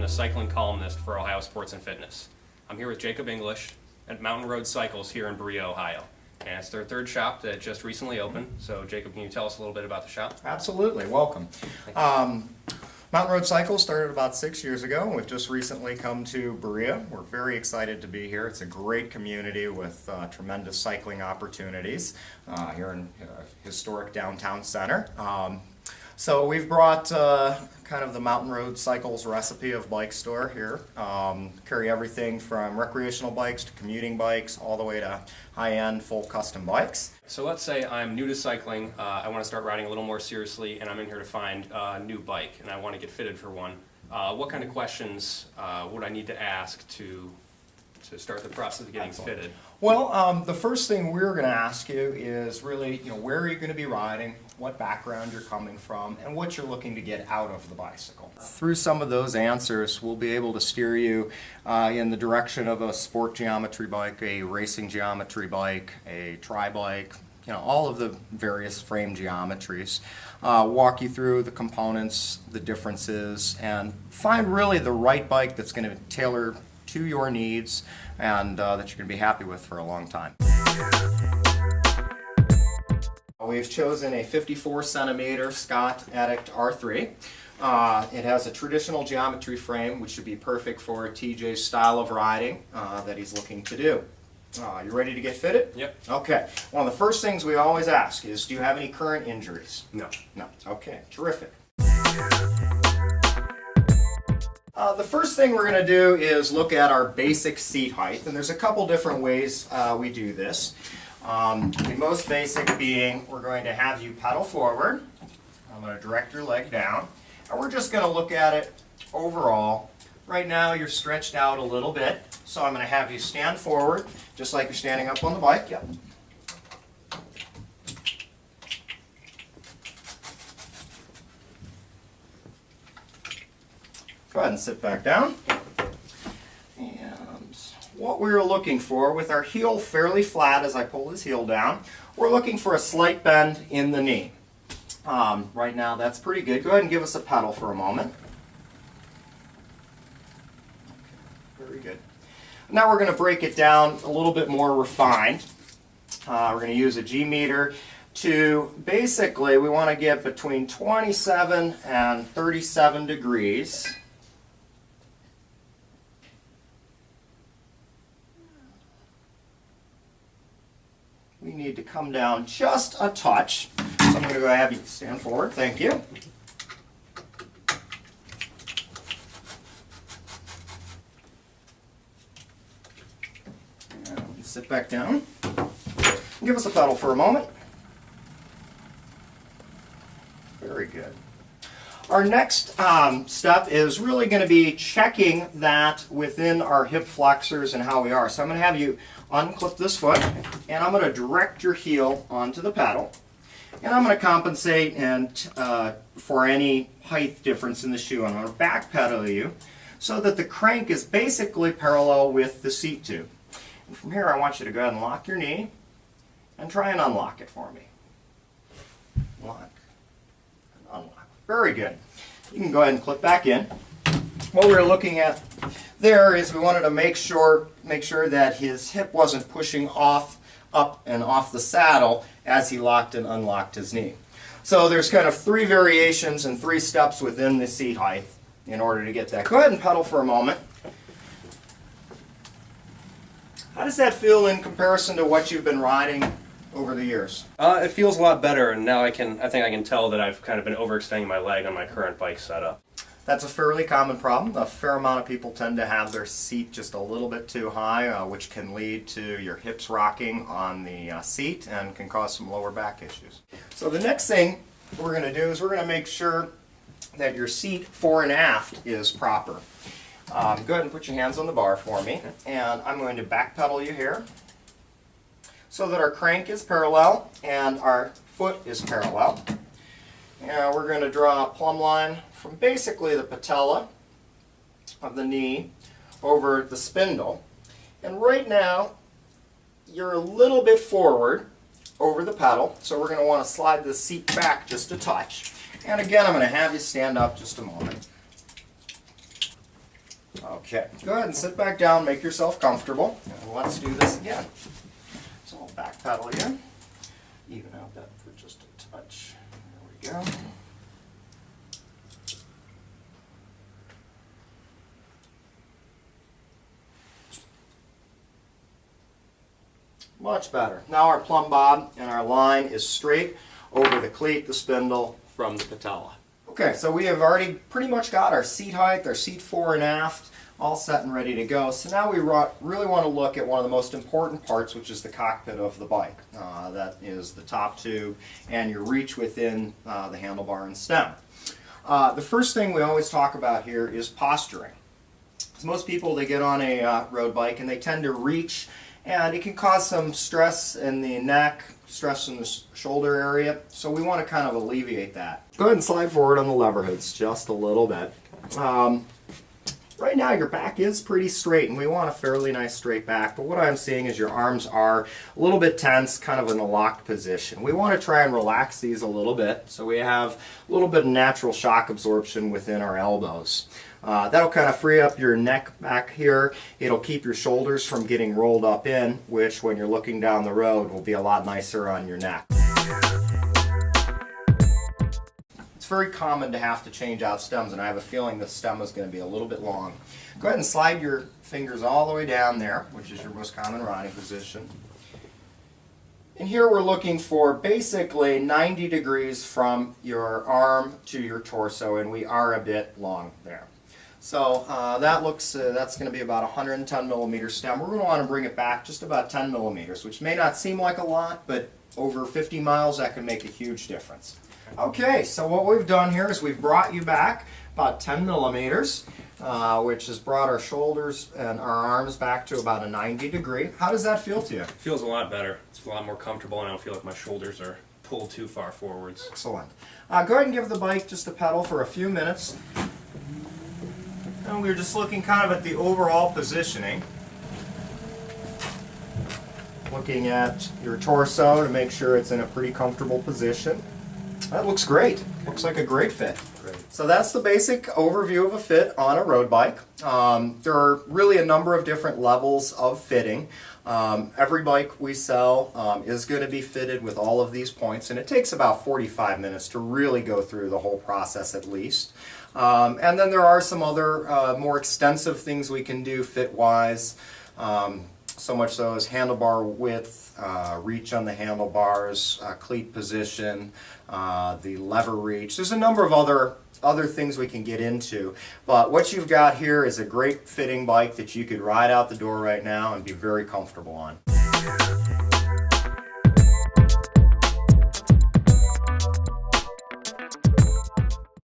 the cycling columnist for Ohio Sports and Fitness. I'm here with Jacob English at Mountain Road Cycles here in Berea, Ohio. And it's their third shop that just recently opened. So Jacob, can you tell us a little bit about the shop? Absolutely, welcome. Mountain Road Cycles started about 6 years ago, and we've just recently come to Berea. We're very excited to be here. It's a great community with tremendous cycling opportunities here in historic downtown center. So we've brought kind of the Mountain Road Cycles recipe of bike store here. Carry everything from recreational bikes to commuting bikes, all the way to high-end full custom bikes. So let's say I'm new to cycling, I want to start riding a little more seriously, and I'm in here to find a new bike, and I want to get fitted for one. What kind of questions would I need to ask to start the process of getting fitted? Well, the first thing we're going to ask you is really, where are you going to be riding, what background you're coming from, and what you're looking to get out of the bicycle. Through some of those answers, we'll be able to steer you in the direction of a sport geometry bike, a racing geometry bike, a tri-bike, all of the various frame geometries. Walk you through the components, the differences, and find really the right bike that's going to tailor to your needs and that you're going to be happy with for a long time. We've chosen a 54 centimeter Scott Addict R3. It has a traditional geometry frame, which should be perfect for TJ's style of riding that he's looking to do. You ready to get fitted? Yep. Okay. One of the first things we always ask is, do you have any current injuries? No. No. Okay. Terrific. The first thing we're going to do is look at our basic seat height, and there's a couple different ways we do this. The most basic being, we're going to have you pedal forward. I'm going to direct your leg down, and we're just going to look at it overall. Right now you're stretched out a little bit, so I'm going to have you stand forward, just like you're standing up on the bike. Yep. Go ahead and sit back down. And what we're looking for, with our heel fairly flat as I pull his heel down, we're looking for a slight bend in the knee. Right now that's pretty good. Go ahead and give us a pedal for a moment. Okay, very good. Now we're going to break it down a little bit more refined. We're going to use a G meter to basically, we want to get between 27 and 37 degrees. We need to come down just a touch. So I'm going to go have you stand forward. Thank you. And sit back down. Give us a pedal for a moment. Very good. Our next step is really going to be checking that within our hip flexors and how we are. So I'm going to have you unclip this foot, and I'm going to direct your heel onto the pedal, and I'm going to compensate for any height difference in the shoe. I'm going to back pedal you so that the crank is basically parallel with the seat tube. And from here I want you to go ahead and lock your knee and try and unlock it for me. Lock and unlock. Very good. You can go ahead and clip back in. What we were looking at there is we wanted to make sure that his hip wasn't pushing up and off the saddle as he locked and unlocked his knee. So there's kind of 3 variations and 3 steps within the seat height in order to get that. Go ahead and pedal for a moment. How does that feel in comparison to what you've been riding over the years? It feels a lot better, and now I think I can tell that I've kind of been overextending my leg on my current bike setup. That's a fairly common problem. A fair amount of people tend to have their seat just a little bit too high, which can lead to your hips rocking on the seat and can cause some lower back issues. So the next thing we're going to do is we're going to make sure that your seat fore and aft is proper. Go ahead and put your hands on the bar for me, and I'm going to back pedal you here so that our crank is parallel and our foot is parallel. And we're going to draw a plumb line from basically the patella of the knee over the spindle. And right now, you're a little bit forward over the pedal, so we're going to want to slide the seat back just a touch. And again, I'm going to have you stand up just a moment. Okay, go ahead and sit back down, make yourself comfortable, and let's do this again. So I'll back pedal you, even out that for just a touch. There we go. Much better. Now our plumb bob and our line is straight over the cleat, the spindle, from the patella. Okay, so we have already pretty much got our seat height, our seat fore and aft, all set and ready to go. So now we really want to look at one of the most important parts, which is the cockpit of the bike. That is the top tube and your reach within the handlebar and stem. The first thing we always talk about here is posturing. So most people, they get on a road bike and they tend to reach, and it can cause some stress in the neck, stress in the shoulder area, so we want to kind of alleviate that. Go ahead and slide forward on the lever hoods just a little bit. Right now your back is pretty straight and we want a fairly nice straight back, but what I'm seeing is your arms are a little bit tense, kind of in a locked position. We want to try and relax these a little bit so we have a little bit of natural shock absorption within our elbows. That'll kind of free up your neck back here. It'll keep your shoulders from getting rolled up in, which when you're looking down the road will be a lot nicer on your neck. It's very common to have to change out stems, and I have a feeling the stem is going to be a little bit long. Go ahead and slide your fingers all the way down there, which is your most common riding position. And here we're looking for basically 90 degrees from your arm to your torso, and we are a bit long there. So that's going to be about a 110 millimeter stem. We're going to want to bring it back just about 10 millimeters, which may not seem like a lot, but over 50 miles that can make a huge difference. Okay, so what we've done here is we've brought you back about 10 millimeters, which has brought our shoulders and our arms back to about a 90 degree. How does that feel to you? It feels a lot better. It's a lot more comfortable, and I don't feel like my shoulders are pulled too far forwards. Excellent. Go ahead and give the bike just a pedal for a few minutes. And we're just looking kind of at the overall positioning. Looking at your torso to make sure it's in a pretty comfortable position. That looks great. Looks like a great fit. Great. So that's the basic overview of a fit on a road bike. There are really a number of different levels of fitting. Every bike we sell is going to be fitted with all of these points, and it takes about 45 minutes to really go through the whole process at least. And then there are some other more extensive things we can do fit-wise. So much so as handlebar width, reach on the handlebars, cleat position, the lever reach. There's a number of other things we can get into, but what you've got here is a great fitting bike that you could ride out the door right now and be very comfortable on.